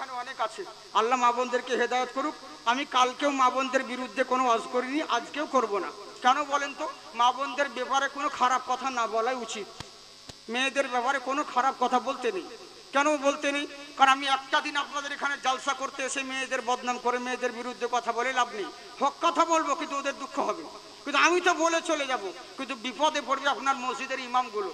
এখানে অনেক আছে, আল্লাহ মা বোনদেরকে হেদায়েত করুক। আমি কালকেও মা বোনদের বিরুদ্ধে কোনো ওয়াজ করিনি, আজকেও করব না। কেন বলেন তো? মা বোনদের ব্যাপারে কোনো খারাপ কথা না বলাই উচিত। মেয়েদের ব্যাপারে কোনো খারাপ কথা বলতে নেই। কেন বলতে নেই? কারণ আমি একটা দিন আপনাদের এখানে জালসা করতে এসে মেয়েদের বদনাম করে মেয়েদের বিরুদ্ধে কথা বলে লাভ নেই। হক কথা বলবো, কিন্তু ওদের দুঃখ হবে। কিন্তু আমি তো বলে চলে যাব, কিন্তু বিপদে পড়বে আপনার মসজিদের ইমামগুলো,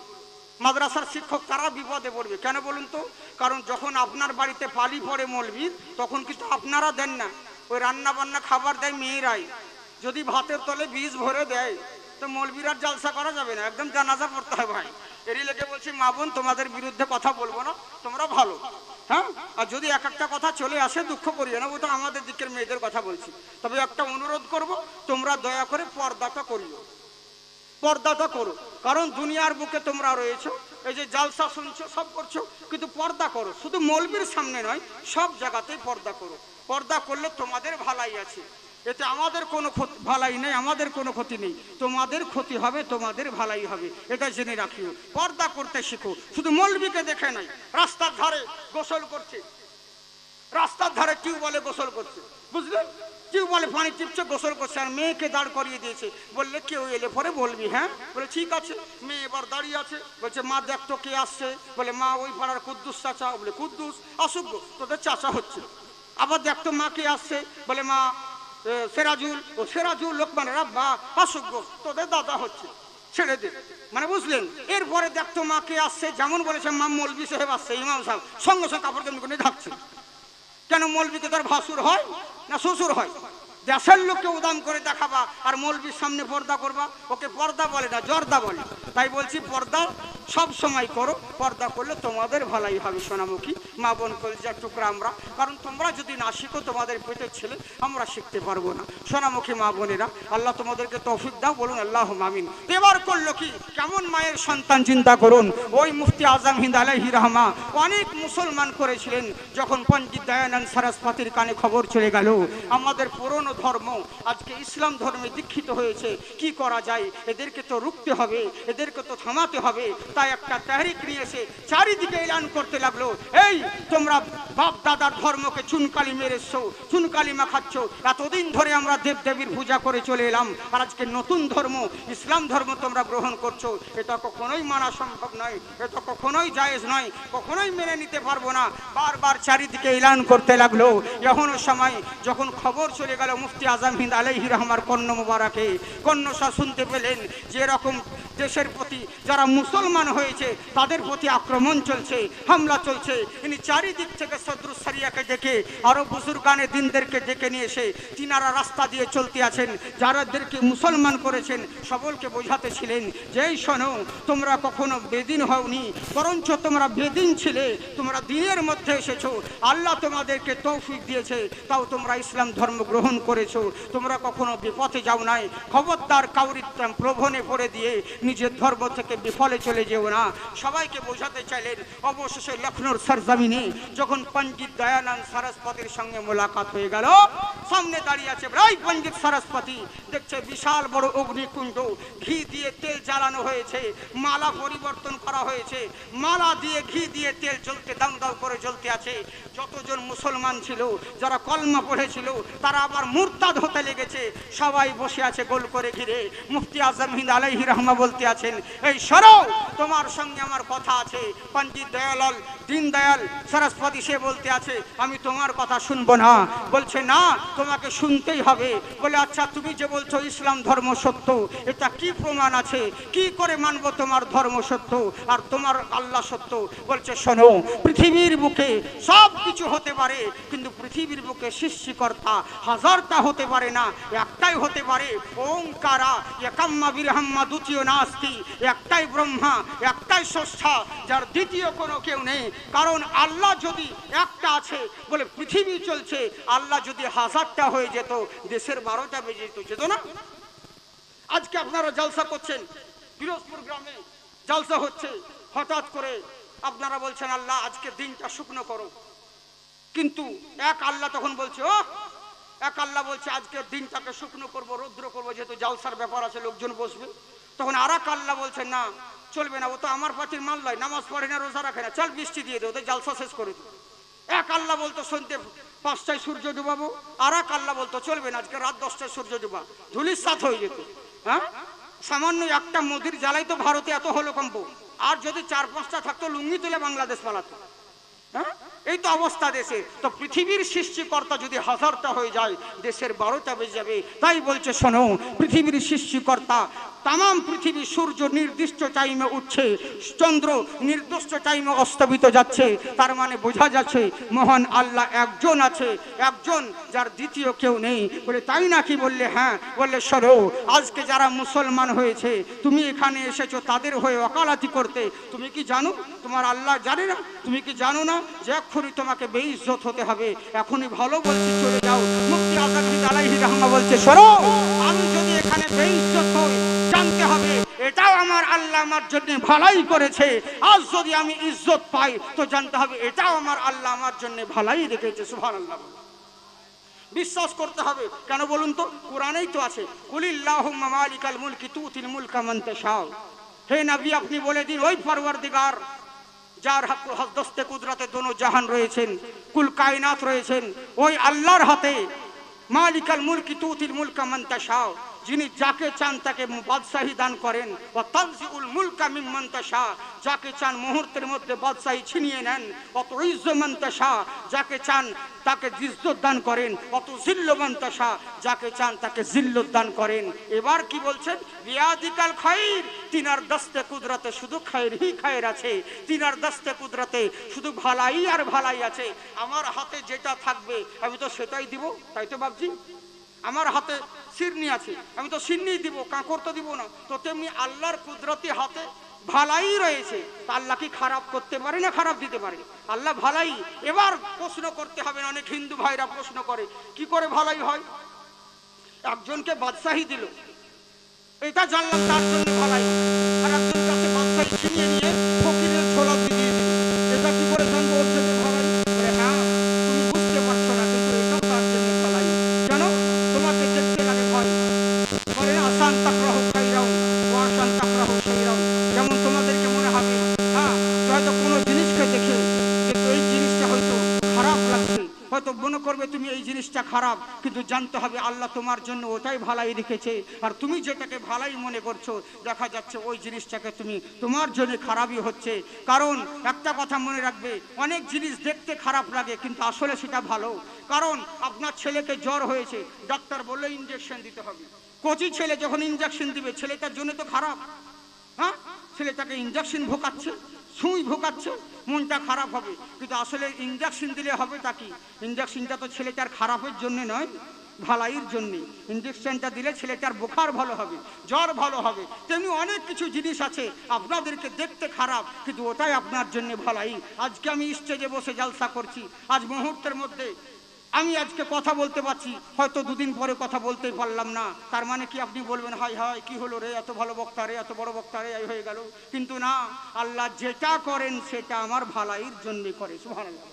মাদ্রাসার শিক্ষক, তারা বিপদে পড়বে। কেন বলুন তো? কারণ যখন আপনার বাড়িতে পালি পড়ে মৌলবীর, তখন কিন্তু আপনারা দেন না, ওই রান্না বান্না খাবার দেয় মেয়েরাই। যদি ভাতের তলে বীজ ভরে দেয় তো মৌলবীর আর জালসা করা যাবে না, একদম জানাজা পড়তে হয় ভাই। এরই লেগে বলছি মা বোন, তোমাদের বিরুদ্ধে কথা বলবো না, তোমরা ভালো। হ্যাঁ, আর যদি এক একটা কথা চলে আসে দুঃখ করিও না, ও তো আমাদের দিকের মেয়েদের কথা বলছি। তবে একটা অনুরোধ করব, তোমরা দয়া করে পর্দাটা করিও, পর্দাটা করো। কারণ দুনিয়ার বুকে তোমরা রয়েছো, এই যে জালসা শুনছো, সব করছো, কিন্তু পর্দা করো। শুধু মৌলবীর সামনে নয়, সব জায়গাতেই পর্দা করো। পর্দা করলে তোমাদের ভালাই আছে, এতে আমাদের কোনো ভালাই নেই, আমাদের কোনো ক্ষতি নেই। তোমাদের ক্ষতি হবে, তোমাদের ভালাই হবে, এটা জেনে রাখিও। পর্দা করতে শিখো। শুধু মৌলবীকে দেখে নাই, রাস্তার ধারে গোসল করছে, রাস্তার ধারে টিউবওয়েলে গোসল করছে, বুঝলেন? টিউবওয়েলে পানি টিপছে, গোসল করছে, আর মেয়েকে দাঁড় করিয়ে দিয়েছে। বললে কেউ এলে পরে বলবি। হ্যাঁ, বলে ঠিক আছে। মেয়ে এবার দাঁড়িয়ে আছে, বলছে মা দেখ তো কে আসছে। বলে মা ওই পাড়ার কুদ্দুস চাচা। বলে কুদ্দুস আসুক গো, তোদের চাচা হচ্ছে। আবার দেখ তো মা কে আসছে। বলে মা সেরাজুল। ও সেরাজুল লোকমান রাব্বা আসুক গো, তোদের দাদা হচ্ছে, ছেড়ে দে। মানে বুঝলেন? এরপরে দেখতো মা কে আসছে, যেমন বলেছে মা মৌলবি সাহেব আসছে, ইমাম সাহেব, সঙ্গে সঙ্গে কাপড় কেমন করে ঢাকছে। কেন? মৌলবীকে তার ভাসুর হয় না শ্বশুর হয়? দেশের লোককে উদাম করে দেখাবা আর মৌলবীর সামনে পর্দা করবা, ওকে পর্দা বলে না, জর্দা বলে। তাই বলছি পর্দা সব সময় করো, পর্দা করলে তোমাদের ভালাই হবে। সোনামুখী মা বোন কলজার টুকরা আমরা, কারণ তোমরা যদি না শিখো, তোমাদের পেটের ছেলে আমরা শিখতে পারবো না। সোনামুখী মা বোনেরা, আল্লাহ তোমাদেরকে তৌফিক দাও, বলুন আল্লাহুম্মা আমিন। এবার করলো কি? কেমন মায়ের সন্তান চিন্তা করুন। ওই মুফতি আজম হিন্দ আলাইহি রহমা অনেক মুসলমান করেছিলেন। যখন পণ্ডিত দয়ানন্দ সরস্বতীর কানে খবর চলে গেল আমাদের পুরনো ধর্ম আজকে ইসলাম ধর্মে দীক্ষিত হয়েছে, কি করা যায়? এদেরকে তো রুখতে হবে, এদেরকে তো থামাতে হবে। তাই একটা তাহরিক নিয়ে এসে চারিদিকে এলান করতে লাগলো, এই তোমরা বাপ দাদার ধর্মকে চুনকালি মেরেছো, চুনকালি মাখাচ্ছ। এতদিন ধরে আমরা দেব দেবীর পূজা করে চলে এলাম, আর আজকে নতুন ধর্ম ইসলাম ধর্ম তোমরা গ্রহণ করছো। এটা কখনোই মানা সম্ভব নয়, এটা কখনোই জায়েজ নয়, কখনোই মেনে নিতে পারবো না। বারবার চারিদিকে এলান করতে লাগলো। এখনো সময় যখন খবর চলে গেল মুফতি আজম হিন্দ আলাইহি রহমার কর্ণ মুবারাকে, কর্ণশা শুনতে পেলেন যে এরকম দেশের প্রতি যারা মুসলমান হয়েছে তাদের প্রতি আক্রমণ চলছে, হামলা চলছে। ইনি চারিদিক থেকে সদরুস সারিয়াকে ডেকে, আরো বুজুর্গানে দিনদেরকে ডেকে নিয়ে এসে তিনারা রাস্তা দিয়ে চলতে আছেন, যারাদেরকে মুসলমান করেছেন সকলকে বোঝাতেছিলেন যে এই শোনো, তোমরা কখনো বেদিন হওনি, বরঞ্চ তোমরা বেদিন ছিলে, তোমরা দিনের মধ্যে এসেছো, আল্লাহ তোমাদেরকে তৌফিক দিয়েছে, তাও তোমরা ইসলাম ধর্ম গ্রহণ করেছো, তোমরা কখনো বিপথে যাও নাই। খবরদার কাউরি প্রলোভনে পড়ে দিয়ে নিজের ধর্ম থেকে বিফলে চলে যেও না। সবাইকে বোঝাতে চাইলেন। অবশেষে লখনৌর সরজমিনে যখন পণ্ডিত দয়ানন্দ সরস্বতীর সঙ্গে মোলাকাত হয়ে গেল, সামনে দাঁড়িয়ে আছে প্রায় পণ্ডিত সরস্বতী, দেখছে বিশাল বড় অগ্নিকুণ্ড, ঘি দিয়ে তেল জ্বালানো হয়েছে, মালা পরিবর্তন করা হয়েছে, মালা দিয়ে ঘি দিয়ে তেল জ্বলতে দাম দাম করে জ্বলতে আছে। যতজন মুসলমান ছিল যারা কলমা পড়েছিল তারা আবার মুরতাদ হতে লেগেছে, সবাই বসে আছে গোল করে ঘিরে। মুফতি আজম হিন্দ আলাইহি রহমা বলতে আছেন, এই সরো, তোমার সঙ্গে আমার কথা আছে। পণ্ডিত দয়ালাল দীনদয়াল সরস্বতী সে বলতে আছে, আমি তোমার কথা শুনবো না। বলছে না, তোমাকে শুনতেই হবে। বলে আচ্ছা, তুমি যে বলছো ইসলাম ধর্ম সত্য, এটা কি প্রমাণ আছে? কি করে মানবো তোমার ধর্ম সত্য আর তোমার আল্লাহ সত্য? বলছে শোনো, পৃথিবীর বুকে সব কিছু হতে পারে, কিন্তু পৃথিবীর বুকে সৃষ্টিকর্তা হাজারটা হতে পারে না, একটাই হতে পারে। ওঙ্কারা একাম্মা বিরহাম্মা দ্বিতীয় নাস্তি, একটাই ব্রহ্মা, একটাই স্রষ্টা, যার দ্বিতীয় কোনো কেউ নেই। কারণ আল্লাহ যদি একটা আছে বলে পৃথিবী চলছে, আল্লাহ যদি হাজারটা হয়ে যেত দেশের 12টা বেজে যেত না। আজকে আপনারা জলসা করছেন, পিরোজপুর গ্রামে জলসা হচ্ছে, হঠাৎ করে আপনারা বলছেন আল্লাহ আজকে দিনটা শুকনো করো, কিন্তু এক আল্লাহ তখন বলছে, ও এক আল্লাহ বলছে আজকের দিনটাকে শুকনো করবো, রৌদ্র করবো, যেহেতু জালসার ব্যাপার আছে, লোকজন বসবে। তখন আর এক আল্লাহ বলছে না, চলবে না, ও তো আমার পার্টির মাল নয়, নামাজ পড়ে না, রোজা রাখে না, চল বৃষ্টি দিয়ে দে, ওদের জালসা শেষ করে দে। এক আল্লাহ বলতো সন্ধ্যে 5টায় সূর্য ডুবাবো, আর এক আল্লাহ বলতো চলবে না, আজকে রাত 10টায় সূর্য ডুবা, ধুলির সাথ হয়ে যেত। হ্যাঁ, সামান্য একটা মোদির জ্বালাই তো ভারতে এত হলো কম্প, আর যদি 4-5টা থাকতো লুঙ্গি তুলে বাংলাদেশ পালাতো। হ্যাঁ, এই তো অবস্থা দেশে। তো পৃথিবীর সৃষ্টিকর্তা যদি 1000টা হয়ে যায়, দেশের 12টা বেজে যাবে। তাই বলছে শোনো, পৃথিবীর সৃষ্টিকর্তা, তাম পৃথিবী, সূর্য নির্দিষ্ট টাইমে উঠছে, চন্দ্র নির্দিষ্ট টাইমে অস্তমিত যাচ্ছে, তার মানে বোঝা যাচ্ছে মহান আল্লাহ একজন আছে, একজন, যার দ্বিতীয় কেউ নেই। বলে তাই নাকি? বললে হ্যাঁ। বললে শোনো, আজকে যারা মুসলমান হয়েছে, তুমি এখানে এসেছো তাদের হয়ে ওকালতি করতে, তুমি কি জানো তোমার আল্লাহ জানে না? তুমি কি জানো না যে এক্ষুনি তোমাকে বেইজ্জত হতে হবে? এখনই ভালো বলছি চলে যাও। মুফতি আজাদ আলাইহি রাহমা বলছে শোনো, আমি যদি এখানে বেইজ্জত হই, জানতে হবে এটাও আমার আল্লাহ আমার জন্য ভালাই করেছে। আজ যদি আমি ইজ্জত পাই, তো জানতে হবে এটাও আমার আল্লাহ আমার জন্য ভালাই রেখেছে। সুবহানাল্লাহ, বিশ্বাস করতে হবে। কেন বলুন তো? কোরআনেই তো আছে, কুলিল্লাহুম্মা মালিকাল মুলকি তুতিল মুলকা মান তাশা। হে নবী, আপনি বলে দিন, ওই পরওয়ারদিগার যার হস্তে কুদরতে দোনো জাহান রয়েছেন, কুল কায়নাত রয়েছেন, ওই আল্লাহর হাতে মালিকাল মুলকি তুতিল মুলকা মান তাশা, যিনি যাকে চান তাকে বাদশাহী দান করেন। ও তানজিউল মুলকা মিম্মান তাশা, যাকে চান মুহূর্তের মধ্যে বাদশাহী ছিনিয়ে নেন। অত ইজ্জু মান তাশা, যাকে চান তাকে ইজ্জত দান করেন। অত জিল্লু মান তাশা, যাকে চান তাকে জিল্লত দান করেন। এবার কি বলছেন? বিয়াদিকাল খায়র, তিনার দস্তে কুদরতে শুধু খায়র হি খায়র আছে, তিনার দস্তে কুদরতে শুধু ভালাই আর ভালাই আছে। আমার হাতে যেটা থাকবে আমি তো সেটাই দিব, তাই তো বাবজি? আমার হাতে সিরনি আছে, আমি তো সিরনি দিব, কাঁকর তো দিব না। তো তেমনি আল্লাহর কুদরতি হাতে ভালাই রয়েছে, তা আল্লাহ কি খারাপ করতে পারে না খারাপ দিতে পারে? আল্লাহ ভালাই। এবার প্রশ্ন করতে হবে, অনেক হিন্দু ভাইরা প্রশ্ন করে, কি করে ভালাই হয়? একজনকে বাদশাহী দিল, এটা জানলাম তার জন্য ভালাই, আর একজন কাছে বাদশাহী ছিনিয়ে নিয়ে ফকিরের ছোলা দিয়ে দিল, এটা কি করে জানবো ওর জন্য ভালাই? হ্যাঁ, তুমি বুঝতে পারছো না, কিন্তু এটাও তার জন্য ভালাই। কেন? তোমাকে দেখতে লাগে ভয় করে, আসান তাকরাহু খাইরাও ওয়া আসান তাকরাহু শাইরাও। যেমন তোমাদেরকে মনে হবে, হ্যাঁ, হয়তো কোনো জিনিসকে দেখে যে এই জিনিসটা হয়তো খারাপ লাগছে, হয়তো মনে করবে তুমি এই জিনিসটা খারাপ, কিন্তু জানতে হবে আল্লাহ তোমার জন্য ওটাই ভালাই রেখেছে। আর তুমি যেটাকে ভালাই মনে করছো, দেখা যাচ্ছে ওই জিনিসটাকে তুমি তোমার জন্য খারাপই হচ্ছে। কারণ একটা কথা মনে রাখবে, অনেক জিনিস দেখতে খারাপ লাগে কিন্তু আসলে সেটা ভালো। কারণ আপনার ছেলেকে জ্বর হয়েছে, ডাক্তার বললে ইঞ্জেকশন দিতে হবে। কচি ছেলে যখন ইঞ্জেকশন দিবে, ছেলেটার জন্য তো খারাপ। হ্যাঁ, ছেলেটাকে ইঞ্জেকশন ভোকাচ্ছে, সুই ভোকাচ্ছে, মনটা খারাপ হবে। কিন্তু আসলে ইঞ্জেকশন দিলে হবে তা কি? ইঞ্জেকশনটা তো ছেলেটার খারাপের জন্য নয়, ভালাইয়ের জন্যে। ইঞ্জেকশনটা দিলে ছেলেটার বোখার ভালো হবে, জ্বর ভালো হবে। তেমনি অনেক কিছু জিনিস আছে আপনাদেরকে দেখতে খারাপ, কিন্তু ওটাই আপনার জন্য ভালাই। আজকে আমি স্টেজে বসে জালসা করছি, আজ মুহূর্তের মধ্যে আমি আজকে কথা বলতে পারছি, হয়তো দুদিন পরে কথা বলতেই পারলাম না। তার মানে কি আপনি বলবেন হাই হাই কি হলো রে, এত ভালো বক্তা রে, এত বড় বক্তা রে, এই হয়ে গেল? কিন্তু না, আল্লাহ যেটা করেন সেটা আমার ভালাইয়ের জন্য করে। সুবহানাল্লাহ।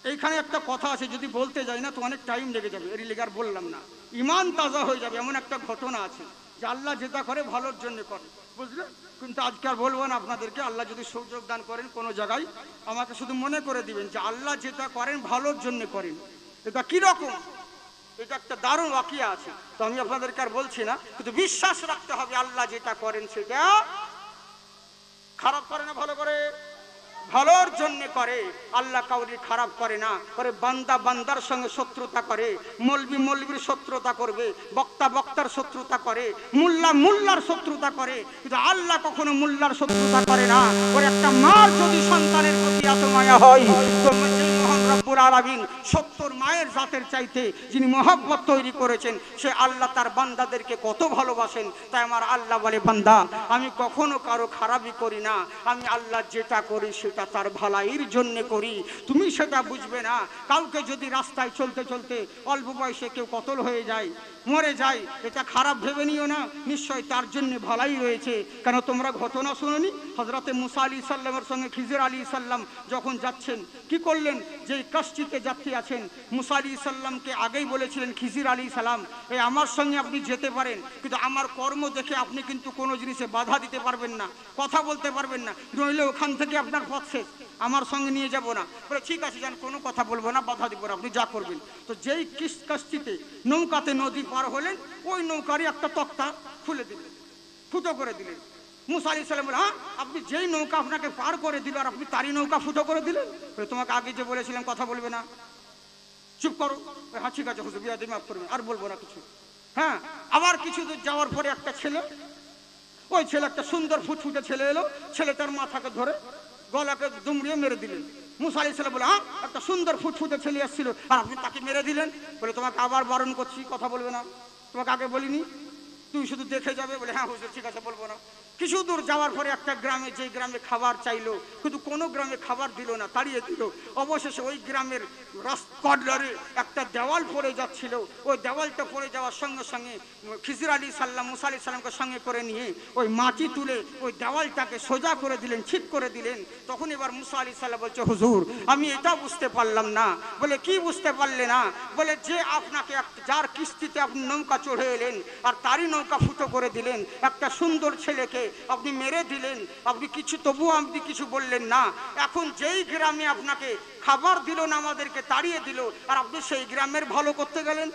এইখানে একটা কথা আছে, যদি বলতে যাই না তো অনেক টাইম লেগে যাবে, এর লেগে আর বললাম না। ইমান তাজা হয়ে যাবে এমন একটা ঘটনা আছে, যে আল্লাহ যেটা করে ভালোর জন্য করে, বুঝলে? কিন্তু আজকে আর বলবো না আপনাদেরকে। আল্লাহ যদি সুযোগ দান করেন কোনো জায়গায়, আমাকে শুধু মনে করে দিবেন যে আল্লাহ যেটা করেন ভালোর জন্য করেন। এটা কিরকম? এটা একটা দারুণ ওয়াকিয়া আছে, তো আমি আপনাদেরকে আর বলছি না, কিন্তু বিশ্বাস রাখতে হবে আল্লাহ যেটা করেন সেটা খারাপ করে না, ভালো করে, ভালোর জন্য করে। আল্লাহ কাউরি খারাপ করে না করে। বান্দা বান্দার সঙ্গে শত্রুতা করে, মৌলবি মৌলবির শত্রুতা করবে, বক্তা বক্তার শত্রুতা করে, মুল্লা মুল্লার শত্রুতা করে, কিন্তু আল্লাহ কখনো মুল্লার শত্রুতা করে না। ওর একটা মার যদি সন্তানের প্রতি এত মায়া হয়, তো মহান রব্বুল আলামিন 70 মায়ের জাতের চাইতে যিনি মহব্বত তৈরি করেছেন, সে আল্লাহ তার বান্দাদেরকে কত ভালোবাসেন। তাই আমার আল্লাহ বলে, বান্দা আমি কখনো কারো খারাপই করি না, আমি আল্লাহ যেটা করি সেটা তার ভালাইয়ের জন্য করি। তুমি সেটা বুঝবে না। কাউকে যদি রাস্তায় চলতে চলতে অল্প বয়সে কেউ কতল হয়ে যায়, মরে যায়, এটা খারাপ ভেবে নিও না, নিশ্চয় তার জন্য ভালাই রয়েছে। কেন তোমরা ঘটনা শুনোনি? হযরতে মুসা আলাইহিস সালামের সঙ্গে খিজির আলাইহিস সালাম যখন যাচ্ছেন, কি করলেন? যে কাশতিতে যাত্রী আছেন, মুসা আলাইহিস সালামকে আগেই বলেছিলেন খিজির আলাইহিস সালাম, এই আমার সঙ্গে আপনি যেতে পারেন, কিন্তু আমার কর্ম দেখে আপনি কিন্তু কোনো জিনিসে বাধা দিতে পারবেন না, কথা বলতে পারবেন না, নইলে ওখান থেকে আপনার পথ শেষ, আমার সঙ্গে নিয়ে যাব না। বলে ঠিক আছে যান, কোনো কথা বলবো না, বাধা দিব না, আপনি যা করবেন। তো যেই কাশতিতে নৌকাতে নদী পার হলেন, ওই নৌকারই একটা তক্তা খুলে দিলেন, ফুটো করে দিলেন। মুসা আলাইহিস সালাম বলে, হ্যাঁ আপনি যেই নৌকা আপনাকে পার করে দিল আর আপনি তারই নৌকা ফুটো করে দিলেন? তোমাকে আগে যে বলেছিলাম কথা বলবে না, চুপ করো। হ্যাঁ ঠিক আছে হুজুর, বিয়াদবি মাফ করবেন, আর বলবো না কিছু। হ্যাঁ, আবার কিছু দূর যাওয়ার পরে একটা ছেলে, ওই ছেলে একটা সুন্দর ফুটফুটে ছেলে এলো, ছেলে তার মাথাকে ধরে গলাকে দুমড়িয়ে মেরে দিলেন। মুসা আলাইহিস সালাম বলে, হ্যাঁ একটা সুন্দর ফুটফুটে ছেলে আসছিল আর আপনি তাকে মেরে দিলেন? বলে তোমাকে আবার বারণ করছি, কথা বলবে না, তোমাকে আগে বলিনি, তুই শুধু দেখে যাবে? বলে হ্যাঁ হুজুর ঠিক আছে, বলবো না। কিছু দূর যাওয়ার পরে একটা গ্রামে, যে গ্রামে খাবার চাইলো কিন্তু কোনো গ্রামে খাবার দিল না, তাড়িয়ে দিল। অবশেষে ওই গ্রামের কর্নারে একটা দেওয়াল পড়ে যাচ্ছিল, ওই দেওয়ালটা পড়ে যাওয়ার সঙ্গে সঙ্গে খিজির আলাইহিস সালাম মুসা আলাইহিস সালামকে সঙ্গে করে নিয়ে ওই মাটি তুলে ওই দেওয়ালটাকে সোজা করে দিলেন, ঠিক করে দিলেন। তখন এবার মুসা আলাইহিস সালাম বলছে, হুজুর আমি এটা বুঝতে পারলাম না। বলে কি বুঝতে পারলে না? বলে যে আপনাকে যার কিস্তিতে আপনি নৌকা চড়ে এলেন আর তারই নৌকা ফুটো করে দিলেন, একটা সুন্দর ছেলেকে আপনি মেরে দিলেন, আপনি কিছু তবুও আপনি কিছু বললেন না। এখন যেই গ্রামে আপনাকে খাবার দিল না, আমাদেরকে তাড়িয়ে দিল, আর আপনি সেই গ্রামের ভালো করতে গেলেন,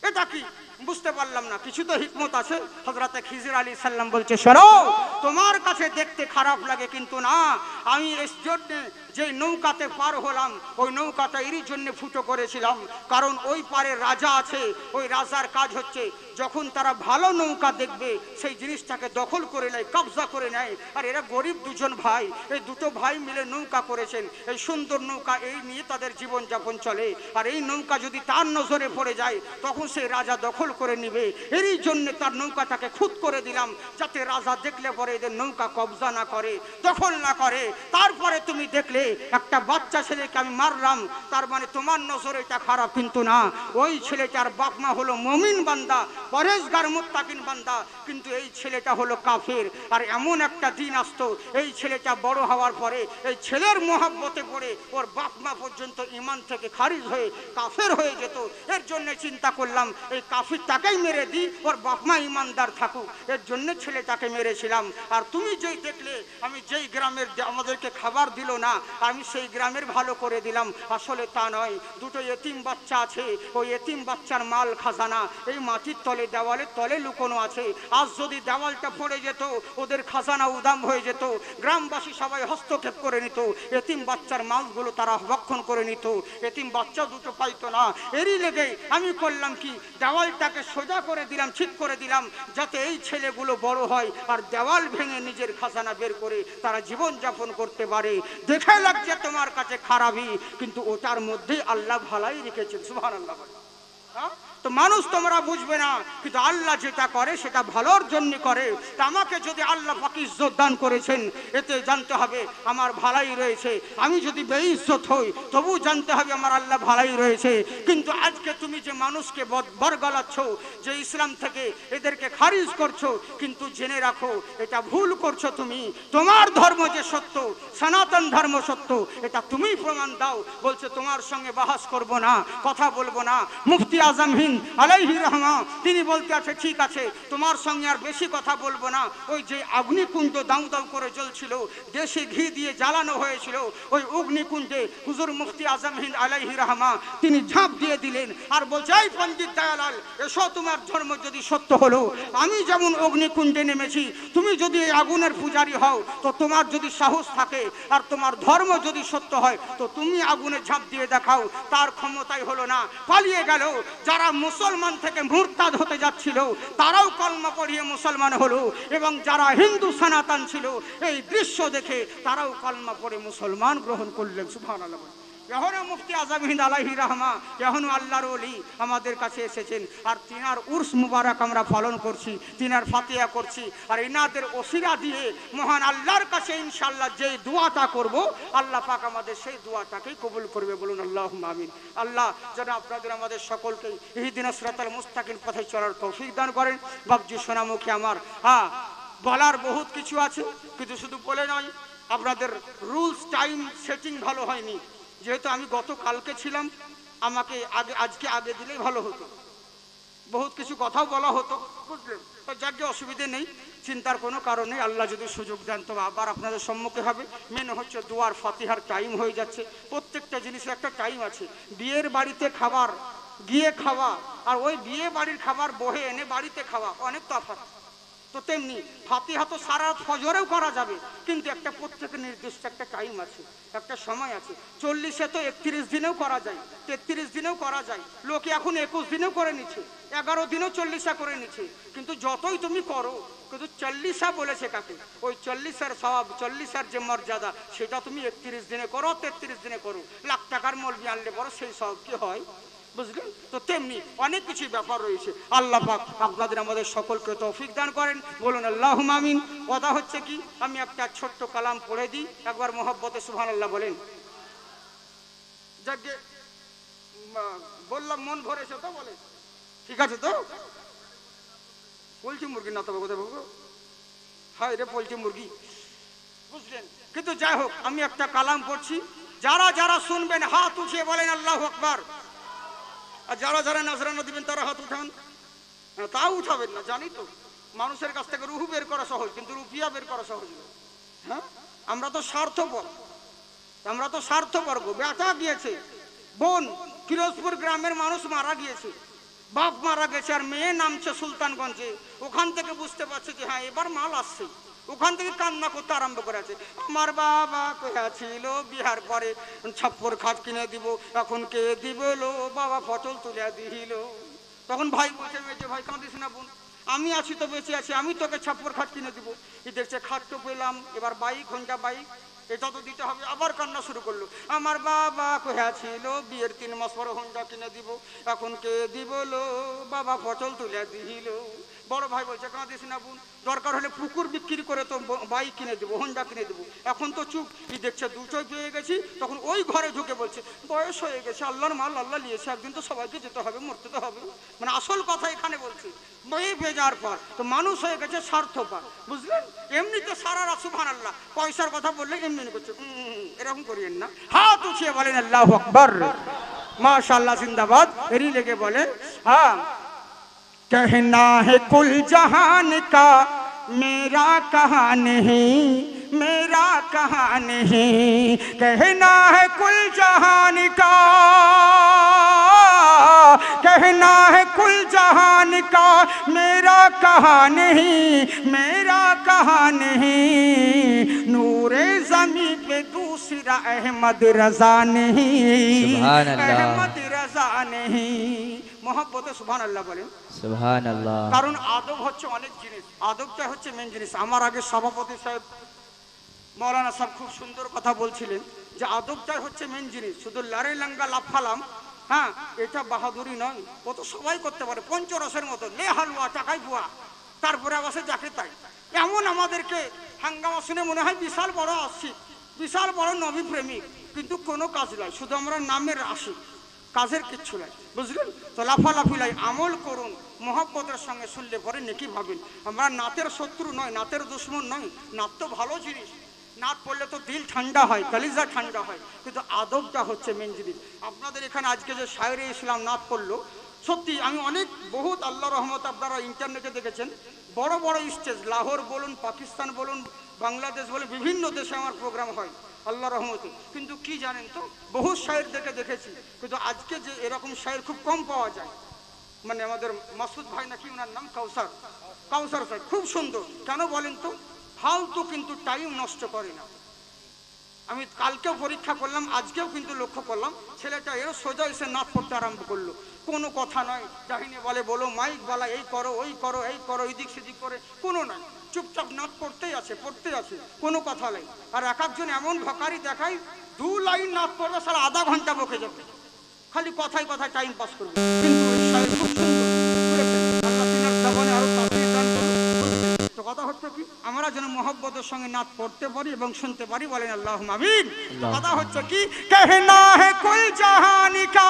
এটা কি? বুঝতে পারলাম না, কিছু তো হিকমত আছে। হযরতে খিজির আলাইহিস সালাম বলছে, শোনো তোমার কাছে দেখতে খারাপ লাগে কিন্তু না, আমি এর জন্য যে নৌকাতে পার হলাম ওই নৌকাটা এরই জন্য ফুটো করেছিলাম, কারণ ওই পারে রাজা আছে, ওই রাজার কাজ হচ্ছে যখন তারা ভালো নৌকা দেখবে সেই জিনিসটাকে দখল করে নেয়, কবজা করে নেয়। আর এরা গরিব দুজন ভাই, এই দুটো ভাই মিলে নৌকা করেছেন, এই সুন্দর নৌকা, এই নিয়ে তাদের জীবন যাপন চলে। আর এই নৌকা যদি তার নজরে পড়ে যায় তখন সেই রাজা দখল করে নিবে, এরই জন্য তার নৌকাটাকে খুদ করে দিলাম, যাতে রাজা দেখলে পরে এদের নৌকা কবজা না করে, দখল না করে। তারপরে তুমি দেখলে একটা বাচ্চা ছেলেকে আমি মারলাম, তার মানে তোমার নজরে এটা খারাপ কিন্তু না, ওই ছেলেটার বাপ মা হলো মুমিন বান্দা, পরেশগার মুত্তাকিন বান্দা, কিন্তু এই ছেলেটা হলো কাফের। আর এমন একটা দিন আসতো এই ছেলেটা বড় হওয়ার পরে এই ছেলের মোহাব্বতে পড়ে ওর বাপ মা পর্যন্ত ঈমান থেকে খারিজ হয়ে কাফের হয়ে যেত। এর জন্য চিন্তা করলাম এই কাফিরটাকেই মেরে দিই, ওর বাপ মা ঈমানদার থাকুক, এর জন্য ছেলেটাকে মেরেছিলাম। আর তুমি যেই দেখলে আমি যেই গ্রামের আমাদেরকে খাবার দিল না আমি সেই গ্রামের ভালো করে দিলাম, আসলে তা নয়। দুটো এতিম বাচ্চা আছে, ওই এতিম বাচ্চার মাল খাজানা এই মাটির তলে, দেওয়ালের তলে লুকোনো আছে। আজ যদি দেওয়ালটা পড়ে যেত ওদের খাজানা উদাম হয়ে যেত, গ্রামবাসী সবাই হস্তক্ষেপ করে নিত, এতিম বাচ্চার মালগুলো তারা ভক্ষণ করে নিত, এতিম বাচ্চা দুটো পাইতো না। এরই লেগে আমি করলাম কি, দেওয়ালটাকে সোজা করে দিলাম, ঠিক করে দিলাম, যাতে এই ছেলেগুলো বড় হয় আর দেওয়াল ভেঙে নিজের খাজানা বের করে তারা জীবন যাপন করতে পারে। দেখে লাগছে তোমার কাছে খারাপই, কিন্তু ওটার মধ্যেই আল্লাহ ভালাই রেখেছেন। সুবহানাল্লাহ। হ্যাঁ, তো মানুষ তোমরা বুঝবে না, কিন্তু আল্লাহ যেটা করে সেটা ভালোর জন্য করে। তা আমাকে যদি আল্লাহ পাক ইজ্জত দান করেছেন, এতে জানতে হবে আমার ভালাই রয়েছে। আমি যদি বেইজ্জত হই তবু জানতে হবে আমার আল্লাহ ভালাই রয়েছে। কিন্তু আজকে তুমি যে মানুষকে বরগলাচ্ছ, যে ইসলাম থেকে এদেরকে খারিজ করছো, কিন্তু জেনে রাখো এটা ভুল করছো তুমি। তোমার ধর্ম যে সত্য, সনাতন ধর্ম সত্য, এটা তুমি প্রমাণ দাও। বলছে তোমার সঙ্গে বাহাস করব না, কথা বলবো না। মুফতি আজম হিন্দ আলাইহির রহমা তিনি বলতে আছে, ঠিক আছে তোমার সঙ্গে আর বেশি কথা বলবো না। ওই যে অগ্নিকুণ্ড দাউ দাউ করে জ্বলছিল, দেশে ঘি দিয়ে জ্বালানো হয়েছিল, ওই অগ্নিকুণ্ডে হুজুর মুফতি আজম হিন্দ আলাইহির রহমা তিনি ঝাঁপ দিয়ে দিলেন আর বলছে, এই পণ্ডিত দয়ালাল এসো, তোমার ধর্ম যদি সত্য হলো, আমি যেমন অগ্নিকুণ্ডে নেমেছি, তুমি যদি এই আগুনের পূজারী হও, তো তোমার যদি সাহস থাকে আর তোমার ধর্ম যদি সত্য হয়, তো তুমি আগুনে ঝাঁপ দিয়ে দেখাও। তার ক্ষমতাই হলো না, পালিয়ে গেল। যারা মুসলমান থেকে মুরতাদ হতে যাচ্ছিল তারাও কলমা পড়িয়ে মুসলমান হলো, এবং যারা হিন্দু সনাতন ছিল এই দৃশ্য দেখে তারাও কলমা পড়ে মুসলমান গ্রহণ করলেন। সুবহানাল্লাহ। এখনো মুফতি আজম হিন্দ আলাইহির রহমা, এখনো আল্লাহর ওলি আমাদের কাছে এসেছেন, আর তিনার উর্স মুবারক আমরা পালন করছি, তিনার ফাতিহা করছি। আর ইনাদের ওসিলা দিয়ে মহান আল্লাহর কাছে ইনশাআল্লাহ যে দোয়াটা করব, আল্লাহ পাক আমাদের সেই দোয়াটাকেই কবুল করবে। বলুন আল্লাহুম্মা আমিন। আল্লাহ যেন আপনাদের আমাদের সকলকে ইহদিনাস সিরাতাল মুস্তাকিম পথে চলার তৌফিক দান করেন। বাবজি সোনামুখী আমার, হ্যাঁ বলার বহুত কিছু আছে, কিন্তু শুধু বলে নয়, আপনাদের রুলস টাইম সেটিং ভালো হয়নি। যেহেতু আমি গতকালকে ছিলাম, আমাকে আজকে আগে দিলেই ভালো হতো, বহুত কিছু কথাও বলা হতো, বুঝলেন? তো যাকে অসুবিধে নেই, চিন্তার কোনো কারণ নেই। আল্লাহ যদি সুযোগ দেন তবে আবার আপনাদের সম্মুখে হবে। মেন হচ্ছে দুয়ার ফাতিহার টাইম হয়ে যাচ্ছে। প্রত্যেকটা জিনিসের একটা টাইম আছে। বিয়ের বাড়িতে খাবার গিয়ে খাওয়া আর ওই বিয়ে বাড়ির খাবার বহে এনে বাড়িতে খাওয়া অনেক তফাৎ। তো তেমনি ফাতিহা তো সারা ফজরেও করা যাবে, কিন্তু একটা প্রত্যেকের নির্দিষ্ট একটা টাইম আছে, একটা সময় আছে। 40-এ তো 31 দিনেও করা যায়, 33 দিনেও করা যায়, লোকে এখন 21 দিনেও করে নিচ্ছে, 11 দিনেও 40 করে নিচ্ছে। কিন্তু যতই তুমি করো, কিন্তু 40 বলেছে কাকে? ওই 40-এর সওয়াব, 40-এর যে মর্যাদা, সেটা তুমি 31 দিনে করো, 33 দিনে করো, লাখ টাকার মলবি আনলে বড় সেই সওয়াব কি হয়? বুঝলেন? তো তেমনি অনেক কিছু ব্যাপার রয়েছে। আল্লাহ পাক আপনাদের আমাদের সকলকে তৌফিক দান করেন, বলুন আল্লাহুম্মা আমিন। কথা হচ্ছে কি, আমি একটা ছোট্ট কালাম পড়ে দিই, একবার মোহব্বতে সুবহানাল্লাহ বলেন। যাকে বললাম মন ভরেছে তো বলে, ঠিক আছে তো? পোলট্রি মুরগি না তবে কোথায় বাবু, হায় রে পোলট্রি মুরগি, বুঝলেন? কিন্তু যাই হোক, আমি একটা কালাম পড়ছি, যারা যারা শুনবেন হাত উঠিয়ে বলেন আল্লাহু আকবার। আর যারা যারা নজরানা দিবেন তারা হাত উঠান। তাও উঠাবেন না, জানি তো মানুষের কাছ থেকে রুহু বের করা সহজ, কিন্তু রুপিয়া বের করা সহজ নয়। হ্যাঁ, আমরা তো স্বার্থপর, আমরা তো স্বার্থপর গো। বেটা গিয়েছে, বোন ফিরোজপুর গ্রামের মানুষ মারা গিয়েছে, বাপ মারা গেছে, আর মেয়ে নামছে সুলতানগঞ্জে। ওখান থেকে বুঝতে পারছে যে হ্যাঁ এবার মাল আসছে, ওখান থেকে কান্না করতে আরম্ভ করেছে। আমার বাবা কোথায় ছিল, বিহার পরে ছাপ্পর খাট কিনে দিব, এখন কে দিব লো, বাবা পটল তুলে দিল। তখন ভাই বলছে, মেয়ে ভাই কাঁদিস না বোন, আমি আছি তো বেঁচে আছি, আমি তোকে ছাপ্পর খাট কিনে দিব। এই দেখছে খাট তো পেলাম, এবার বাইক, হোন্ডা বাইক, এটা তো দিতে হবে। আবার কান্না শুরু করলো, আমার বাবা কোথায় ছিল, বিয়ের 3 মাস পরে হোন্ডা কিনে দিব, এখন কে দিব লো, বাবা পটল তুলে দিল। বড় ভাই বলছে, কাঁদিস না বোন, দরকার হলে পুকুর বিক্রি করে তো বাইক কিনে দেবো, হোন্ডা কিনে দেবো, এখন তো চুপ। এই দেখছে দুটোই পেয়ে গেছি, তখন ওই ঘরে ঢুকে বলছে, বয়স হয়ে গেছে, আল্লাহর মাল আল্লাহ নিয়েছে, একদিন তো সবাইকে যেতে হবে, মরতে তো হবে। মানে আসল কথা এখানে বলছি, বয়ে ভেজার পর তো মানুষ হয়ে গেছে স্বার্থপর, বুঝলেন? এমনিতে সারা রাত সুবহানাল্লাহ, পয়সার কথা বললে এমনি করছে, এরকম করিয়েন না। হাত উঠিয়ে বলেন আল্লাহু আকবার, মাশাআল্লাহ, জিন্দাবাদ। এরই লেগে বলে, হ্যাঁ, कहना है कुल जहान का मेरा कहाँ नहीं, मेरा कहाँ नहीं, कहना है कुल जहान का, कहना है कुल जहान का मेरा कहाँ नहीं, मेरा कहाँ नहीं, नूरे ज़मीं पे दूसरा अहमद रज़ा नहीं, अहमद रज़ा नहीं। मोहब्बते सुबहानाल्लाह बोलें, সুবহানাল্লাহ। কারণ আদব হচ্ছে অনেক জিনিস, আদবটা হচ্ছে মেন জিনিস। আমার আগে সভাপতি সাহেব মৌলানা সাহেব খুব সুন্দর কথা বলছিলেন যে আদবটাই হচ্ছে মেন জিনিস। শুধু লারে লাঙ্গা লাফালাম, হ্যাঁ, এটা বাহাদুরি নয়, ও তো সবাই করতে পারে, পঞ্চরসের মতো লে হালুয়া টাকাই বুয়া, তারপরে আবাসে যাকে তাই। এমন আমাদেরকে হাঙ্গামা শুনে মনে হয় বিশাল বড় আশিক, বিশাল বড় নবী প্রেমিক, কিন্তু কোনো কাজ নয়, শুধু আমরা নামের আশিক, কাজের কিচ্ছু নাই, বুঝলেন? তো লাফালাফি লাই, আমল করুন মোহব্বতের সঙ্গে, শুনলে পরে নেকি ভাবেন। আমরা নাতের শত্রু নয়, নাতের দুশ্মন নয়, নাত তো ভালো জিনিস, নাত পড়লে তো দিল ঠান্ডা হয়, কলিজা ঠান্ডা হয়, কিন্তু আদবটা হচ্ছে মেন জিনিস। আপনাদের এখানে আজকে যে শায়রে ইসলাম নাত পড়লো, সত্যি আমি অনেক বহুত আল্লাহ রহমত, আপনারা ইন্টারনেটে দেখেছেন, বড় বড় স্টেজ, লাহোর বলুন, পাকিস্তান বলুন, বাংলাদেশ বলুন, বিভিন্ন দেশে আমার প্রোগ্রাম হয় আল্লাহ রহমতে। কিন্তু কি জানেন তো, বহু শায়ের দেখেছি, কিন্তু আজকে যে এরকম শায়ের খুব কম পাওয়া যায়। মানে আমাদের মাসুদ ভাই নাকি ওনার নাম, কাউসার, কাউসার সাহেব খুব সুন্দর। কেন বলেন তো? ফালতু কিন্তু টাইম নষ্ট করে না। আমি কালকেও পরীক্ষা করলাম, আজকেও কিন্তু লক্ষ্য করলাম, ছেলেটা এরও সোজা এসে নাচ পড়তে আরম্ভ করলো, কোনো কথা নয়, জাহিনে বলে বলো, মাইক বলা, এই করো ওই করো, এই করো, এদিক সেদিক করে, কোনো নয়, চুপচাপ নাচ পড়তেই আছে, পড়তেই আছে, কোনো কথা নেই। আর এক একজন এমন ভকারি দেখায়, 2 লাইন নাচ পড়বে, সারা আধা ঘন্টা বকে যাবে, খালি কথায় কথায় টাইম পাস করবে। কিন্তু এই শায়ের খুব সুন্দর, আল্লাহ তিনার জীবনে আরো তাফসীর দান করুন। তো কথা হচ্ছে কি, আমরা যেন মোহব্বতের সঙ্গে নাচ পড়তে পারি এবং শুনতে পারি, বলেন আল্লাহুম্মা আমিন। কথা হচ্ছে কি, कहना है कुल जहान का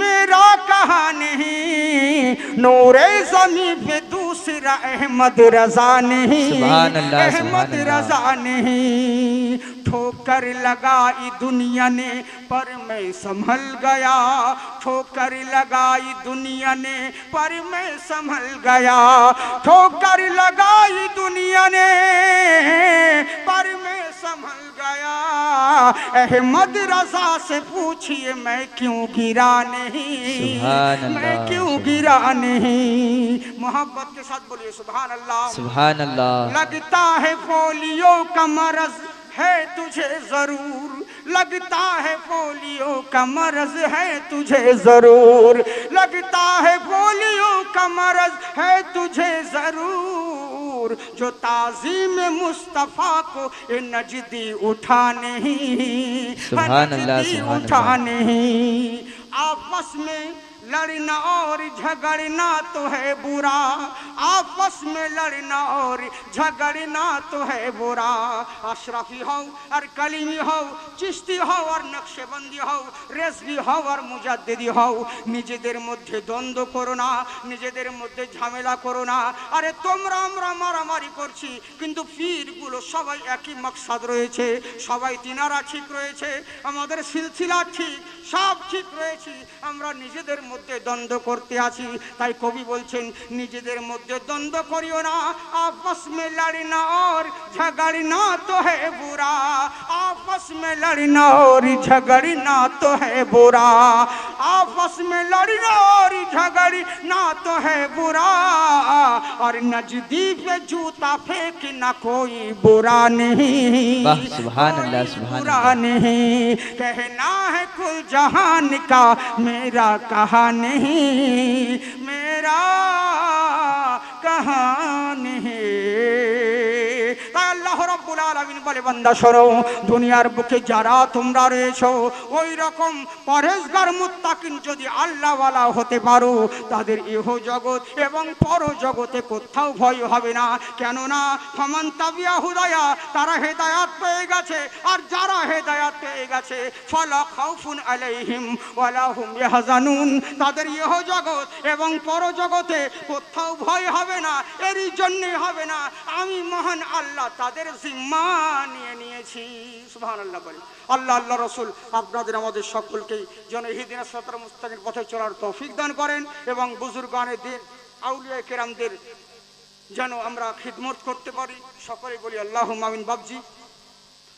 मेरा कहाँ नहीं, नूरे ज़मीं पे दूसरा अहमद रज़ा नहीं, अहमद रज़ा नहीं, ठोकर लगाई दुनिया ने पर मैं संभल गया, ठोकर लगाई दुनिया ने पर मैं संभल गया, ठोकर लगाई दुनिया ने पर मैं संभल गया। अहमद रजा से पूछिए मैं क्यों गिरा नहीं, मैं क्यों गिरा नहीं। मोहब्बत के साथ बोलिए सुभान अल्लाह, सुभान अल्लाह। लगता है पोलियो का मरज है तुझे जरूर, लगता है पोलियो का मरज है तुझे जरूर, लगता है पोलियो का मरज है तुझे जरूर। जो ताज़ीम मुस्तफ़ा को ये नजदी उठा नहीं, नजदी उठा नहीं। आपस में लड़ना और झगड़ना तो है बुरा, आपस में लड़ना और झगड़ना तो है बुरा। अशरफी हो और कलीमी हो, चिश्ती हो और नक्शबंदी हो, रेजवी हो और मुजद्दिदी हो, নিজেদের মধ্যে দ্বন্দ্ব করো না, নিজেদের মধ্যে ঝামেলা করো না। আরে তোমরা আমরা মারামারি করছি, কিন্তু পীরগুলো সবাই একই মকসদ রয়েছে, সবাই তিনারা ঠিক রয়েছে, আমাদের সিলসিলা ঠিক, সব ঠিক রয়েছে, আমরা নিজেদের মধ্যে দ্বন্দ্ব করতে আছি। তাই কবি বলছেন নিজেদের মধ্যে দ্বন্দ্ব করিও না, आपस में लड़ना और झगड़ना तो है बुरा, आपस में लड़ना और झगड़ना तो है बुरा, आपस में लड़ना और झगड़ना तो है बुरा। और नजदी पे जूता फेंकना कोई बुरा नहीं, सुभान अल्लाह, सुभान अल्लाह नहीं। कहना है कुल जहान का मेरा कहा नहीं, मेरा कहा नहीं। আল্লাহ রাব্বুল আলামিন বলে বান্দা শোনো, দুনিয়ার বুকে যারা তোমরা রয়েছো ওই রকম পরহেজগার মুত্তাকিন যদি আল্লাহওয়ালা হতে পারো, তাদের ইহ জগৎ এবং পর জগতে কোথাও ভয় হবে না। কেননা ফামান তাবিয়া হুদায়া, তারা হেদায়াত পেয়ে গেছে, আর যারা হেদায়াত পেয়ে গেছে ফালা খাউফুন আলাইহিম ওয়ালা হুম ইয়াহজানুন, তাদের ইহ জগৎ এবং পর জগতে কোথাও ভয় হবে না। এরই জন্যই হবে না, আমি মহান আল্লাহ তাদের জিম্মা নিয়ে নিয়েছি। সুবহানাল্লাহ বলে আল্লাহ আল্লাহ রসুল আপনাদের আমাদের সকলকেই যেন ইহদিনাস সিরাতাল মুস্তাকিমের পথে চলার তৌফিক দান করেন, এবং বুজুর্গানের দিন আউলিয়া কেরামদের যেন আমরা খিদমত করতে পারি। সকলে বলি আল্লাহুম্মা আমিন বাবজি।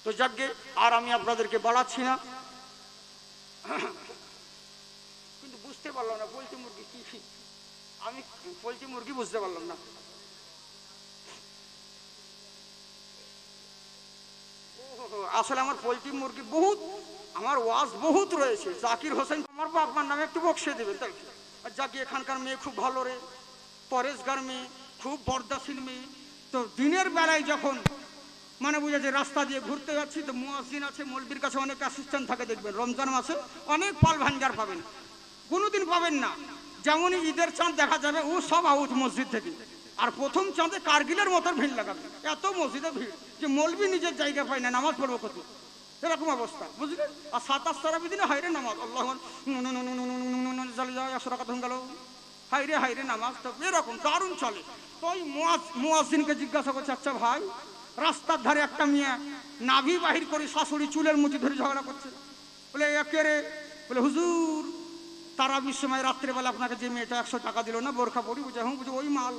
তো যাজ্ঞে আর আমি আপনাদেরকে বাড়াচ্ছি না, কিন্তু বুঝতে পারলাম না পোলট্রি মুরগি কি, আমি পোলট্রি মুরগি বুঝতে পারলাম না। আসলে আমার পোলট্রি মুরগি বহুত, আমার ওয়াজ বহুত রয়েছে। জাকির হোসেন আমার বাবার নামে একটু বকশে দেবেন তাই। আর যাকে এখানকার মেয়ে খুব ভালো রে, পরেশগার মেয়ে, খুব পর্দাশীল মেয়ে। তো দিনের বেলায় যখন মানে বুঝা যে রাস্তা দিয়ে ঘুরতে যাচ্ছি, তো মুয়াজ্জিন আছে, মৌলবীর কাছে অনেক অ্যাসিস্ট্যান্ট থাকে, দেখবেন রমজান মাসে অনেক পাল ভাঞ্জার পাবেন, কোনোদিন পাবেন না। যেমনই ঈদের চাঁদ দেখা যাবে ও সব আউট মসজিদ থেকে, আর প্রথম চাঁদে কারগিলের মতো ভিড় লাগাবে, এত মসজিদে ভিড় যে মৌলবী নিজের জায়গা পায় না, নামাজ পড়বো কত, এরকম অবস্থা বুঝলেন। আর 27 তারাবি দিনে হাইরে নামাজ, আল্লাহ গেল হাইরে হাইরে নামাজ, তো এরকম দারুণ চলে। তো ওই মুয়াজ্জিনকে জিজ্ঞাসা করছে, আচ্ছা ভাই রাস্তার ধারে একটা মেয়ে নাভি বাহির করে শাশুড়ি চুলের মুঠি ধরে ঝগড়া করছে, বলে একে রে, বলে হুজুর তারাবির সময় রাত্রেবেলা আপনাকে যে মেয়েটা 100 টাকা দিল না বোরখা পরি, বুঝে হুম বুঝে ওই মাল।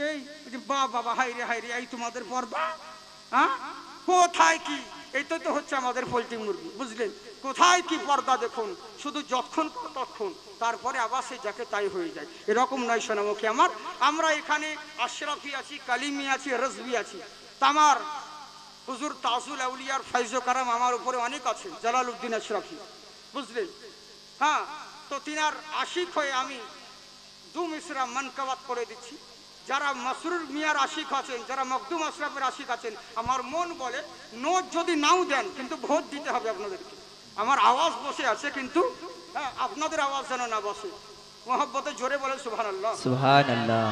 এই বাবা হাইরে হাইরে, এই তোমাদের পর্দা, হ্যাঁ কোথায় কি, এইটাই তো হচ্ছে আমাদের পোলট্রি মুরগি বুঝলেন। কোথায় কি পর্দা দেখুন, শুধু যখন তখন, তারপরে আবার সে যাকে তাই হয়ে যায়। এরকম নয় সোনামুখী আমার, আমরা এখানে আশরাফি আছি, কালিমি আছি, রজবি আছি। তামার হুজুর তাজুল আউলিয়ার ফাইজ কারাম আমার উপরে অনেক আছে, জালালউদ্দিন আশরাফি বুঝলেন। হ্যাঁ, তো তিনার আশিক হয়ে আমি 2 মিসরা মানকাবাত করে দিচ্ছি। যারা মাসরুর মিয়ার আশিক আছেন, যারা মখদুম আশরাফের আশিক আছেন, আমার মন বলে নোট যদি নাও দেন কিন্তু ভোট দিতে হবে আপনাদেরকে। আমার আওয়াজ বসে আছে, কিন্তু আপনাদের আওয়াজ যেন না বসে। মোহব্বতে জোরে বলেন সুবহানাল্লাহ, সুবহানাল্লাহ।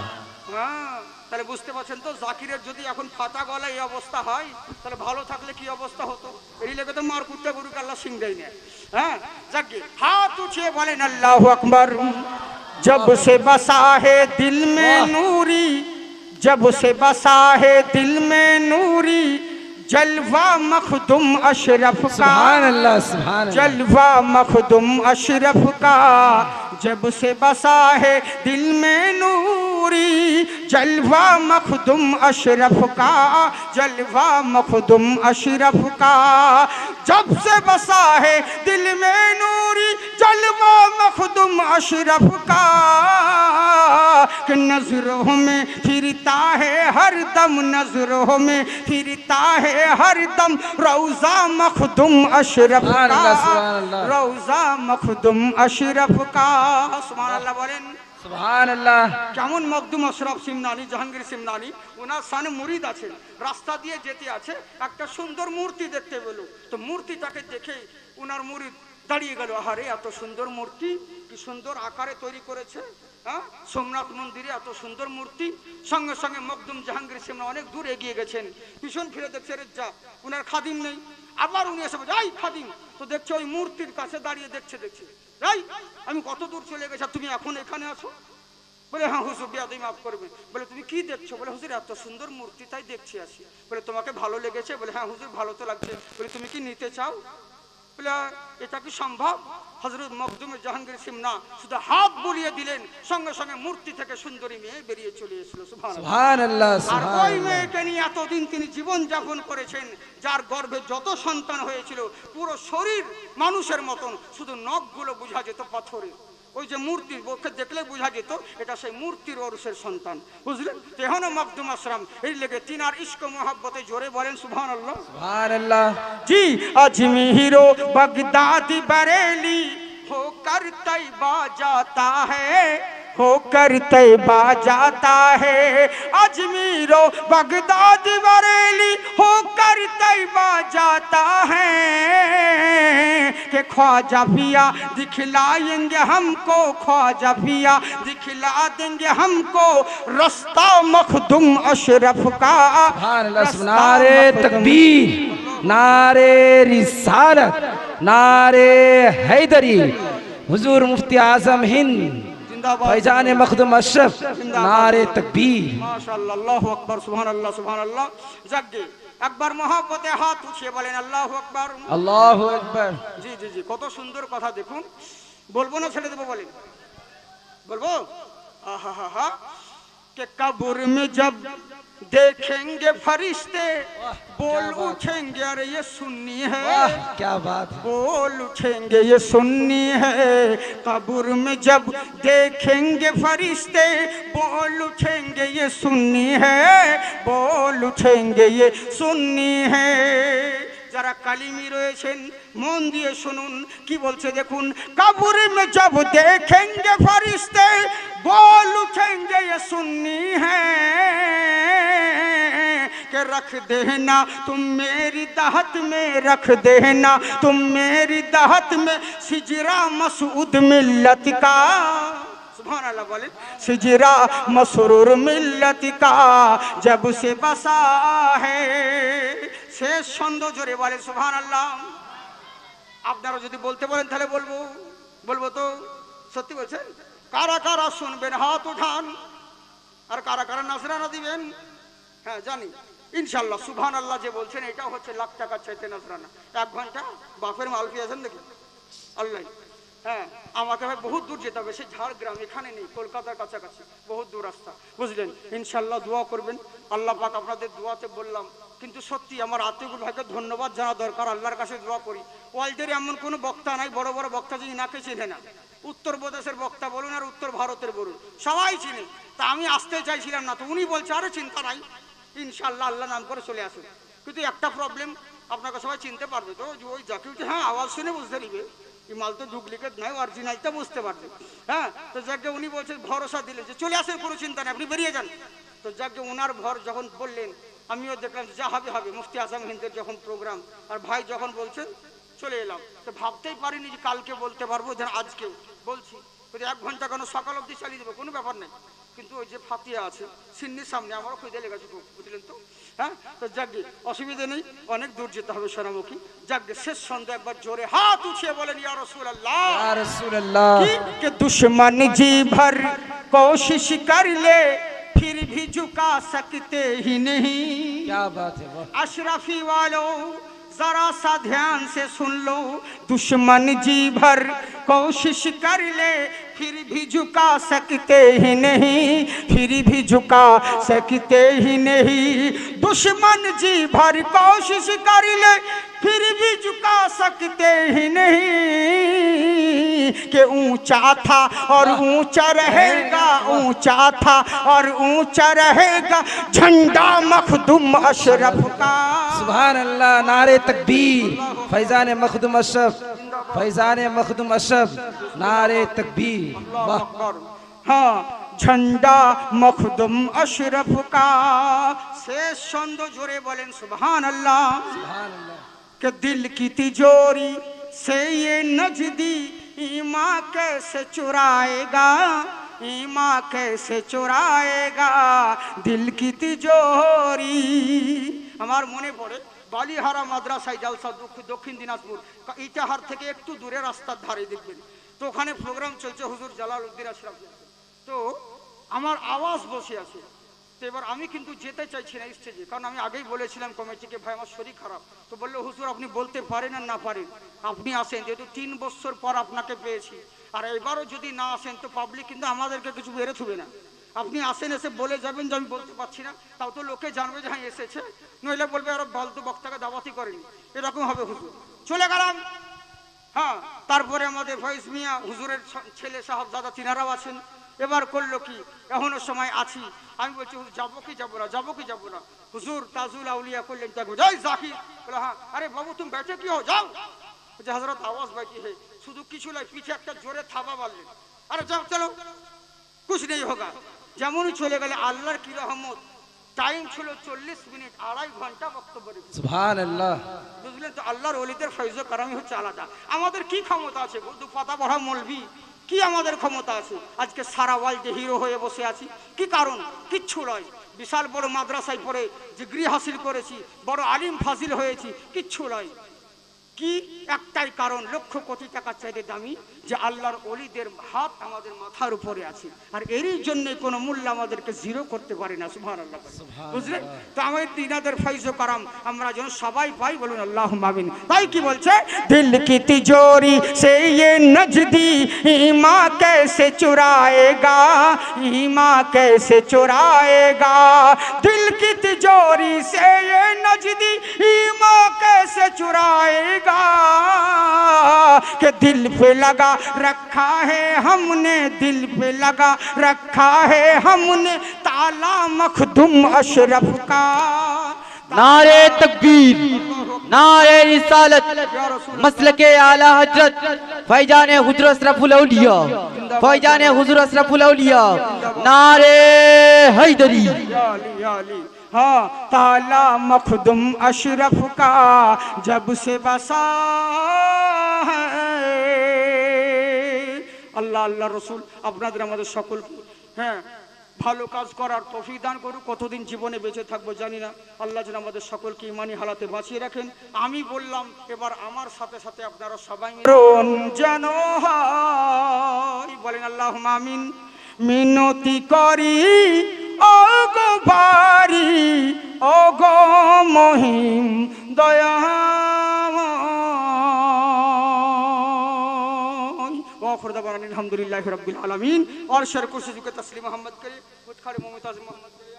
হ্যাঁ, তাহলে বুঝতে পারছেন তো, জাকিরের যদি এখন ফাটা গলা এই অবস্থা হয়, তাহলে ভালো থাকলে কি অবস্থা হতো। এই লেগে তো মার কুত্তা গরুকে আল্লাহ সিং দেয় না। হ্যাঁ, যাকে হাত উঠিয়ে বলেন আল্লাহু আকবার। जब से बसा है दिल में नूरी, जब से बसा है दिल में नूरी, जलवा मखदुम अशरफ का, सुभान अल्लाह सुभान अल्लाह। जलवा मखदुम अशरफ का जब से बसा है दिल में नूरी, जलवा मखदुम अशरफ का, जलवा मखदुम अशरफ का जब से बसा है दिल में नूरी, जलवा मखदुम अशरफ का कि नजरों में फिरता है हर दम, नजरों में फिरता है हर दम रौजा मखदुम अशरफ का, रौजा मखदुम अशरफ का। सुभान अल्लाह बोलेन সুবহান আল্লাহ। কেমন মখদুম আশরাফ সিমনানি, জাহাঙ্গীর সিমনানি, ওনার সানে মুরিদ আছে, রাস্তা দিয়ে যেতে আছে, একটা সুন্দর মূর্তি দেখতে পেল, তো মূর্তিটাকে দেখে ওনার মুরিদ দাঁড়িয়ে গেল, আরে এত সুন্দর মূর্তি, কি সুন্দর আকারে তৈরি করেছে, হ্যাঁ সোমনাথ মন্দিরে এত সুন্দর মূর্তি। সঙ্গে সঙ্গে মখদুম জাহাঙ্গীর সিমনা অনেক দূর এগিয়ে গেছেন, পিছন ফিরে দেখছে রে যা ওনার খাদিম নেই, আবার উনি এসে বলছে এই খাদিম, তো দেখছে ওই মূর্তির কাছে দাঁড়িয়ে দেখছে এই আমি কত দূর চলে গেছি তুমি এখন এখানে আছো? বলে হ্যাঁ হুজুর বেয়াদবি মাফ করবে। বলে তুমি কি দেখছো? বলে হুজুর এত সুন্দর মূর্তি তাই দেখছি আসি। বলে তোমাকে ভালো লেগেছে? বলে হ্যাঁ হুজুর ভালো তো লাগছে। বলে তুমি কি নিতে চাও? বলে এটা কি সম্ভব? হযরত মখদুম জাহাঙ্গীর সিমনা শুধু হাত বুলিয়ে দিলেন, সঙ্গে সঙ্গে মূর্তি থেকে সুন্দরী মেয়ে বেরিয়ে চলে এসেছিল। সুবহানাল্লাহ। আর ওই মেয়েকে নিয়ে এতদিন তিনি জীবন যাপন করেছেন, যার গর্ভে যত সন্তান হয়েছিল পুরো শরীর মানুষের মতন, শুধু নখগুলো বোঝা যেত পাথরের। ওই যে মূর্তির পক্ষে দেখলে বোঝা যেত এটা সেই মূর্তির ওরসের সন্তান, বুঝলেন? তেহনো মখদুম আশরাম এই লেগে তিনার ইশক মোহাব্বতে জোরে বলেন সুবহানাল্লাহ সুবহানাল্লাহ। जी अजमीर बगदादी बरेली होकर तैबा जाता है, होकर तैबा जाता है, अजमीर बगदाद बरेली होकर तैबा जाता है कि ख्वाजा पिया दिखलाएंगे हमको, ख्वाजा पिया दिखला देंगे हमको रास्ता मखदुम अशरफ का। नारे तकबीर, नारे रिसालत, नारे हैदरी, हुजूर मुफ्ती आजम हिंद फैजान मखदुम अशरफ, नारे तकबीर। माशाअल्लाह, अल्लाहु আকবার, সুবহানাল্লাহ সুবহানাল্লাহ। যাকগে একবার মহব্বতে হাত উঠিয়ে বলেন আল্লাহু আকবার, আল্লাহু আকবার। জি জি জি, কত সুন্দর কথা দেখুন। বলবো না ছেড়ে দেবো? বলেন বলবো? আহা হা হা कि कब्र में जब देखेंगे फरिश्ते बोल उठेंगे अरे ये सुन्नी है, क्या बात है, बोल उठेंगे ये सुन्नी है, कब्र में जब देखेंगे फरिश्ते बोल उठेंगे ये सुन्नी है, बोल उठेंगे ये सुन्नी है। যারা কালিমি রয়েছেন মন দিয়ে শুনুন কি বলছে দেখুন। কবর में जब देखेंगे फरिश्ते बोल उठेंगे ये सुन्नी है कि रख देना तुम मेरी दाहत में, रख देना तुम मेरी दाहत में सिजरा मसूद मिल्लत का। सुभान अल्लाह बोलें, सिजरा मसरूर मिल्लत का जब से बसा है। শেষ ছন্দ জোরে বলে সুবহানাল্লাহ। আপনারা যদি বলতে বলেন তাহলে বলবো, বলবো তো সত্যি বলছেন? কারা কারা শুনবেন হাত উঠান, আর কারা কারা নাজরানা দিবেন? হ্যাঁ জানি ইনশাআল্লাহ। সুবহানাল্লাহ যে বলছেন এটাও হচ্ছে লাখ টাকার চাইতে নাজরানা। 1 ঘন্টা বাপের মাল পেয়েছেন দেখি আল্লাহ। হ্যাঁ আমাকে ভাই বহুত দূর যেতে হবে, সে ঝাড়গ্রাম, এখানে নেই, কলকাতার কাছাকাছি, বহুত দূর রাস্তা, বুঝলেন? ইনশাআল্লাহ দোয়া করবেন। আল্লাহ পাক আপনাদের দোয়াতে বললাম, কিন্তু সত্যি আমার আত্মীয়গুলো ভাইকে ধন্যবাদ জানা দরকার, আল্লাহর কাছে দোয়া করি। ওয়ার্ল্ডের এমন কোনো বক্তা নাই, বড় বড় বক্তা যে ইনাকে চেনে না। উত্তরপ্রদেশের বক্তা বলুন আর উত্তর ভারতের বলুন, সবাই চিনে। তা আমি আসতে চাইছিলাম না, তো উনি বলছে আরে চিন্তা নাই, ইনশাআল্লাহ আল্লাহ নাম করে চলে আসুন। কিন্তু একটা প্রবলেম, আপনাকে সবাই চিনতে পারবে তো, ওই জাকির হ্যাঁ আওয়াজ শুনে বুঝতে নিবে এই মাল তো ডুপ্লিকেট নয়, অরিজিনালটা বুঝতে পারবে। হ্যাঁ তো যাকে উনি বলছেন ভরসা দিলেন যে চলে আসেন, কোনো চিন্তা নেই, আপনি বেরিয়ে যান। তো যাকে ওনার ভর যখন বললেন আমিও দেখলাম যা হবে হবে, মুফতি আজম হিন্দের যখন প্রোগ্রাম আর ভাই যখন বলছেন চলে এলাম। তো ভাবতেই পারিনি যে কালকে বলতে পারবো, যেন আজকে বলছি। 1 ঘন্টা কেন সকাল অবধি চালিয়ে দেবো, কোনো ব্যাপার নেই। কিন্তু ওই যে ফাতিয়া আছে সিন্নির সামনে আমারও খুঁজে লেগেছে খুব, বুঝলেন তো? হ্যাঁ তো যাকে অসুবিধা নেই, অনেক দূর যেতে হবে সোনামুখী। যাকে শেষ সন্ধ্যা একবার জোরে হাত উঠিয়ে বলেন ইয়া রাসূলুল্লাহ, ইয়া রাসূলুল্লাহ। कि दुश्मन जी भर कोशिश कर ले फिर भी झुका सकते ही नहीं। क्या बात है वाह। अशरफी वालों जरा सा ध्यान से सुन लो, दुश्मन जी भर कोशिश कर ले फिर भी झुका सकते ही नहीं, फिर भी झुका सकते ही नहीं। दुश्मन जी भर कोशिश कर ले फिर भी झुका सकते ही नहीं। कि ऊंचा था और ऊंचा रहेगा, ऊंचा था और ऊंचा रहेगा झंडा मखदूम अशरफ का। सुभान अल्लाह, नारे तकबीर, फैजान मखदूम अशरफ, फैजान मखदूम अशरफ, नारे तकबीर वाह। हाँ, झंडा मखदूम अशरफ का। शेष छंद जोरे बोलें सुभान अल्लाह। सुभान अल्लाह। कि दिल की तिजोरी से ये नजदी ईमा कैसे चुराएगा, ईमा कैसे चुराएगा दिल की तिजोरी। আমার মনে পড়ে বালিহারা মাদ্রাসায় জালসা দক্ষিণ দিনাজপুর ইটাহার থেকে একটু দূরে রাস্তার ধারে দেখবেন, তো ওখানে প্রোগ্রাম চলছে হুজুর জালালউদ্দিন আশরাফ। তো আমার আওয়াজ বসে আছে, তো এবার আমি কিন্তু যেতে চাইছি না স্টেজে, কারণ আমি আগেই বলেছিলাম কমিটিকে ভাই আমার শরীর খারাপ। তো বললো হুজুর আপনি বলতে পারেন আর না পারেন, আপনি আসেন, যেহেতু 3 বছর পর আপনাকে পেয়েছি, আর এবারও যদি না আসেন তো পাবলিক কিন্তু আমাদেরকে কিছু বেড়ে থুবে না। আপনি আসেন, এসে বলে যাবেন যে আমি বলতে পারছি না, তাও তো লোকে জানবে যে হ্যাঁ এসেছে, নইলে বলবে আর ফালতু বক্তাকে দাওয়াতি করেনি, এরকম হবে হুজুর। চলে গেলাম। হ্যাঁ, তারপরে আমাদের ফয়েজ মিয়া হুজুরের ছেলে সাহেবজাদা তিনারাও আছেন। এবার করলো কি, এখনো সময় আছি, আমি বলছি হুজুর যাবো কি যাবো না, যাবো কি যাবো না। হুজুর তাজুল আউলিয়া করলেন, তাকে জয় জাকির বলে হ্যাঁ, আরে বাবু তুমি बैठे কি হো যাও। বলছে হযরত আওয়াজ बैठी है, শুধু কিছু নয় পিছে একটা জোরে থাবা মারলেন, আরে যাও চলো कुछ नहीं होगा। যেমনই চলে গেলে আল্লাহর কি রহমত, টাইম ছিল 40 মিনিট, 2.5 ঘন্টা বক্তব্য রেখেছে। সুবহান আল্লাহ। বুঝলেন তো, আল্লাহর ওলিদের ফয়জ ও কারামি হচ্ছে আলাদা। আমাদের কি ক্ষমতা আছে, দু পাতা পড়া মৌলভি কি আমাদের ক্ষমতা আছে আজকে সারা ওয়ার্ল্ডে হিরো হয়ে বসে আছি? কি কারণ? কিচ্ছু নয়। বিশাল বড় মাদ্রাসায় পড়ে ডিগ্রি হাসিল করেছি, বড় আলিম ফাজিল হয়েছি, কিচ্ছু নয়। কি একটাই কারণ, লক্ষ কোটি টাকা চাইতে দামি যে আল্লাহর ওলিদের হাত আমাদের মাথার উপরে আছে, আর এরই জন্য কোনো মূল্য আমাদেরকে জিরো করতে পারে না। সুবহানাল্লাহ, বুঝলেন তো? আমাদের তিনাদের ফয়জ ও কারাম আমরা যেন সবাই পাই, বলুন আল্লাহুম্মা আমিন। তাই কি বলছে, দিল কি তিজোরি সে ये नजदी ईमा कैसे चुराएगा, ईमा कैसे चुराएगा दिल की तिजोरी से ये नजदी ईमा कैसे चुराएगा। कि दिल पे लगा रखा है हमने, दिल पे लगा रखा है हमने ताला मखदूम अशरफ का। नारे तकबीर, नारे रिसालत, मसलके आला हजरत फैजान हुजूर अशरफुल औलिया, फैजान हुजूर अशरफुल औलिया, नारे हैदरी। हाँ, ताला मखदूम अशरफ का जब से बसा है। আল্লাহ আল্লাহ রসুল আপনাদের আমাদের সকলকে হ্যাঁ ভালো কাজ করার তৌফিক দান করুক। কতদিন জীবনে বেঁচে থাকবো জানি না, আল্লাহ যেন আমাদের সকলকে ইমানি হালাতে বাঁচিয়ে রাখেন। আমি বললাম, এবার আমার সাথে সাথে আপনারা সবাই যেন হয় বলেন আল্লাহুম্মা আমিন। মিনতি করি ওগো বারি, ওগো মহিম দয়াময়। ওয়াখির দাওয়ানা আলহামদুলিল্লাহি রাব্বিল আলামিন। और शर कुर्सी के तस्लीम मोहम्मद करे, मुतखारी मोहम्मद आज़म मोहम्मद करे।